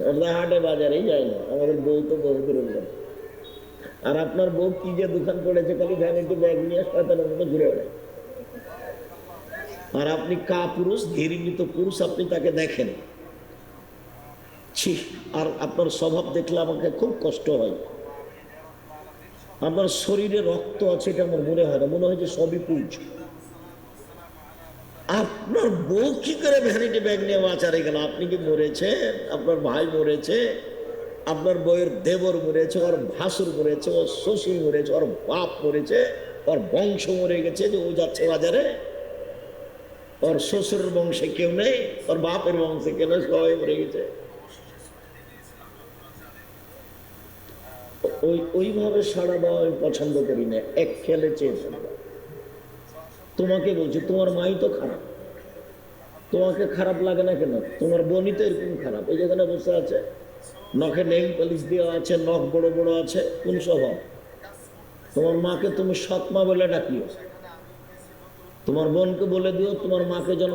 আমরা হাটে বাজারেই যাই না, আমাদের বউ তো বহু দূরের লোক। আর আপনার বউ কি যে দোকান করেছে, খালি ভ্যানিটি ব্যাগ নিয়ে শয়তানের মতো ঘুরে বেড়ায়। আর আপনি কা পুরুষ, ঘৃণিত পুরুষ, আপনি তাকে দেখেন। ছি! আর আপনার স্বভাব দেখলে আমাকে খুব কষ্ট হয়। আপনার শরীরে রক্ত আছে এটা আমার মনে হয় না, মনে হয় যে সবই পুজ। আপনার বউ কি করে ভ্যানিটি ব্যাগ নিয়ে বাঁচারে গেল? আপনি কি মরেছেন? আপনার ভাই মরেছে, আপনার বউয়ের দেবর মরেছে, ওর ভাসুর মরেছে, ওর শ্বশুর মরেছে, ওর বাপ মরেছে, ওর বংশ মরে গেছে যে ও যাচ্ছে বাজারে। ওর শ্বশুরের বংশে কেউ নেই, ওর বাপের বংশে কেউ নেই, সবাই মরে গেছে। ওইভাবে সাড়া দেওয়া আমি পছন্দ করি না, এক খেলে চেয়ে থাকবো। তোমাকে বলছি, তোমার মাই তো খারাপ, তোমাকে খারাপ লাগে না কেন? তোমার বোনই তো এরকম খারাপ, এই যেখানে বসে আছে, নখে নেইল পলিশ দেওয়া আছে, নখ বড় বড় আছে, কোন স্বভাব? তোমার মাকে তুমি সৎ মা বলে ডাকিও, তোমার বোনকে বলে দিও তোমার মাকে যেন